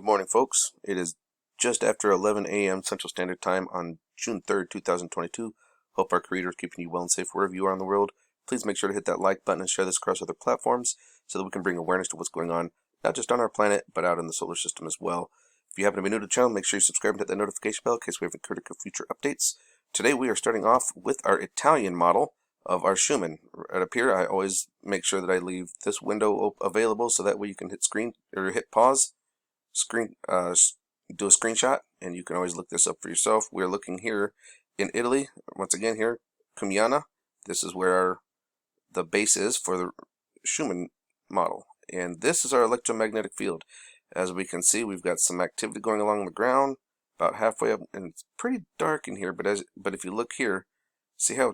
morning, folks. It is just after 11 a.m. Central Standard Time on June 3rd, 2022. Hope our Creator is keeping you well and safe wherever you are in the world. Please make sure to hit that like button and share this across other platforms so that we can bring awareness to what's going on, not just on our planet, but out in the solar system as well. If you happen to be new to the channel, make sure you subscribe and hit that notification bell in case we have critical future updates. Today we are starting off with our Italian model of our Schumann. Right up here, I always make sure that I leave this window available so that way you can hit screen or hit pause, do a screenshot, and you can always look this up for yourself. We're looking here in Italy. Once again, here, Schumann. This is where the base is for the Schumann model, and this is our electromagnetic field. As we can see, we've got some activity going along the ground, about halfway up, and it's pretty dark in here. But if you look here, see how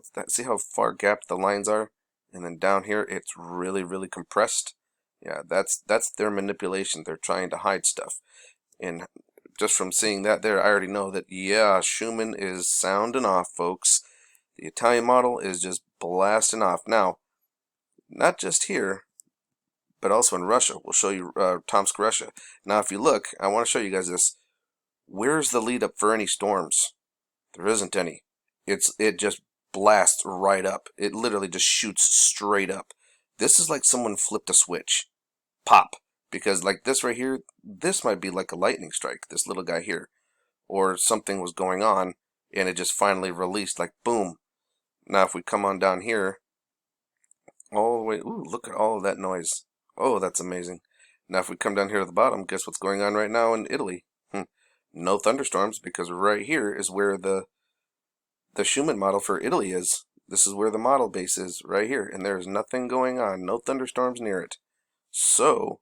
far gapped the lines are, and then down here it's really compressed. Yeah, that's their manipulation. They're trying to hide stuff, and just from seeing that there, I already know that yeah, Schumann is sounding off, folks. The Italian model is just blasting off. Now, not just here, but also in Russia. We'll show you Tomsk, Russia. Now, if you look, I want to show you guys this. Where's the lead up for any storms? There isn't any. It just blasts right up. It literally just shoots straight up. This is like someone flipped a switch. Pop. Because like this right here, this might be like a lightning strike, this little guy here. Or something was going on and it just finally released, like boom. Now if we come on down here, all the way, ooh, look at all of that noise. Oh, that's amazing. Now if we come down here to the bottom, guess what's going on right now in Italy? No thunderstorms, because right here is where the Schumann model for Italy is. This is where the model base is, right here. And there's nothing going on, no thunderstorms near it. So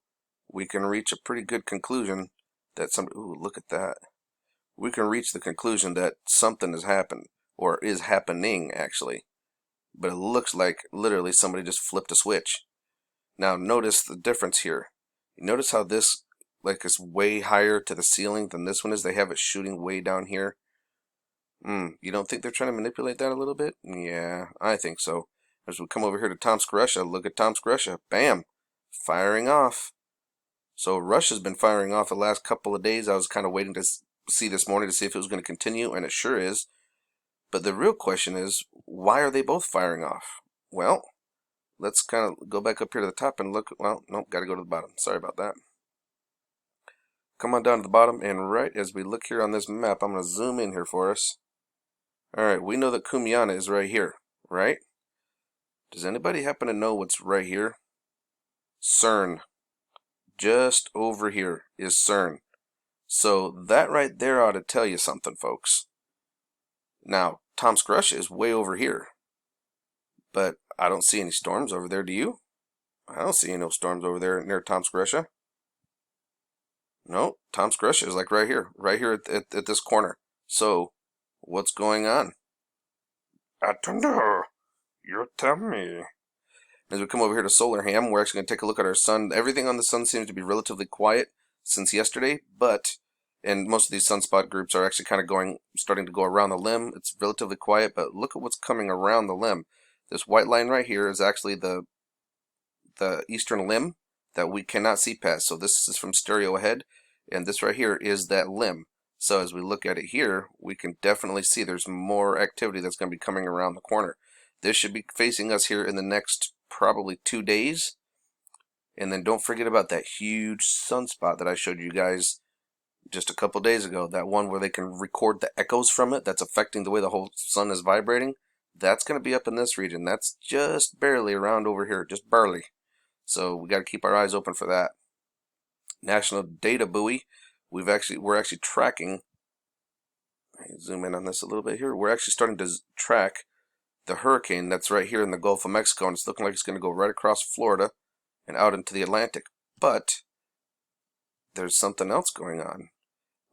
we can reach a pretty good conclusion that ooh, look at that. We can reach the conclusion that something has happened, or is happening actually. But it looks like literally somebody just flipped a switch. Now notice the difference here. You notice how this like is way higher to the ceiling than this one is? They have it shooting way down here. You don't think they're trying to manipulate that a little bit? Yeah, I think so. As we come over here to Tomsk, Russia, look at Tomsk, Russia. Bam! Firing off. So Russia's been firing off the last couple of days. I was kind of waiting to see this morning to see if it was going to continue, and it sure is. But the real question is, why are they both firing off? Well, let's kind of go back up here to the top and look. Well, nope, got to go to the bottom. Sorry about that. Come on down to the bottom, and right as we look here on this map, I'm going to zoom in here for us. Alright, we know that Schumann is right here, right? Does anybody happen to know what's right here? CERN. Just over here is CERN. So that right there ought to tell you something, folks. Now, Tomsk, Russia is way over here. But I don't see any storms over there, do you? I don't see no storms over there near Tomsk, Russia. No, Tomsk, Russia is like right here at this corner. So, what's going on? I don't know. You tell me. As we come over here to Solar Ham, we're actually going to take a look at our sun. Everything on the sun seems to be relatively quiet since yesterday, and most of these sunspot groups are actually kind of starting to go around the limb. It's relatively quiet, but look at what's coming around the limb. This white line right here is actually the eastern limb that we cannot see past. So this is from stereo ahead, and this right here is that limb. So as we look at it here, we can definitely see there's more activity that's going to be coming around the corner. This should be facing us here in the next probably 2 days. And then don't forget about that huge sunspot that I showed you guys just a couple days ago. That one where they can record the echoes from it that's affecting the way the whole sun is vibrating. That's going to be up in this region. That's just barely around over here, just barely. So we got to keep our eyes open for that. National Data Buoy. We're actually tracking. Zoom in on this a little bit here. We're actually starting to track the hurricane that's right here in the Gulf of Mexico, and it's looking like it's going to go right across Florida and out into the Atlantic. But there's something else going on.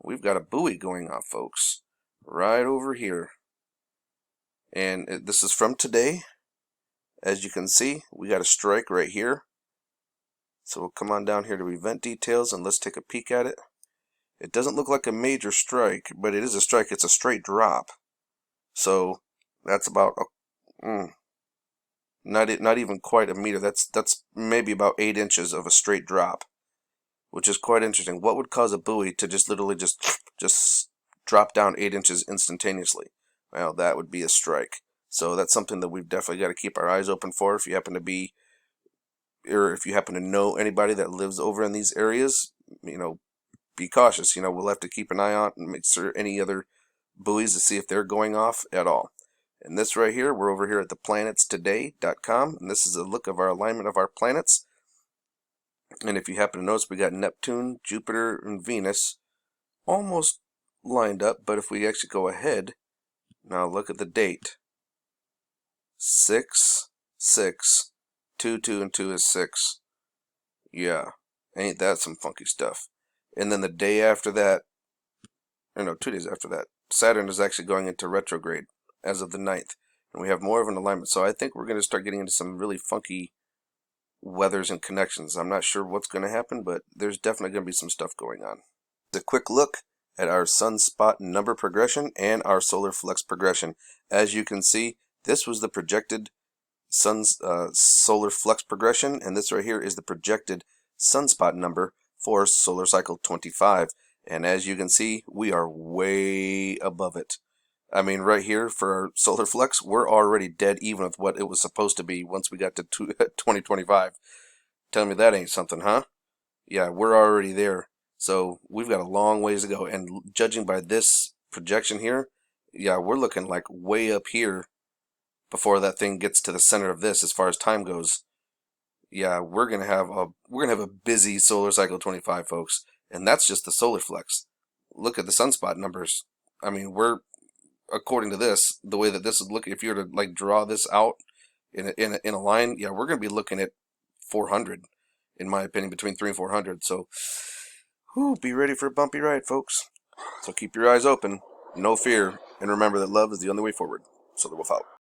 We've got a buoy going off, folks, right over here. And this is from today. As you can see, we got a strike right here. So we'll come on down here to event details and let's take a peek at it. It doesn't look like a major strike, but it is a strike. It's a straight drop. So that's about not even quite a meter. That's maybe about 8 inches of a straight drop. which is quite interesting. What would cause a buoy to just literally just drop down 8 inches instantaneously? Well, that would be a strike. So that's something that we've definitely got to keep our eyes open for. If you happen to be, or if you happen to know anybody that lives over in these areas, be cautious. We'll have to keep an eye on and make sure any other buoys to see if they're going off at all. And this right here, we're over here at theplanetstoday.com, and this is a look of our alignment of our planets. And if you happen to notice, we got Neptune, Jupiter, and Venus almost lined up, but if we actually go ahead, now look at the date. 6, 6, 2, 2, and 2 is 6. Yeah, ain't that some funky stuff. And then the day after that, or no, 2 days after that, Saturn is actually going into retrograde as of the 9th. And we have more of an alignment. So I think we're going to start getting into some really funky weathers and connections. I'm not sure what's going to happen, but there's definitely going to be some stuff going on. A quick look at our sunspot number progression and our solar flux progression. As you can see, this was the projected solar flux progression, and this right here is the projected sunspot number for solar cycle 25. And as you can see, we are way above it. I mean, right here for our solar flux, we're already dead even with what it was supposed to be once we got to 2025. Tell me that ain't something, huh? Yeah, we're already there. So we've got a long ways to go. And judging by this projection here, yeah, we're looking like way up here before that thing gets to the center of this as far as time goes. Yeah, we're gonna have a busy solar cycle 25, folks, and that's just the solar flux. Look at the sunspot numbers. I mean, we're, according to this, the way that this is looking, if you were to like draw this out in a line, yeah, we're gonna be looking at 400, in my opinion, between 3 and 400. So, be ready for a bumpy ride, folks. So keep your eyes open, no fear, and remember that love is the only way forward. So the wolf out.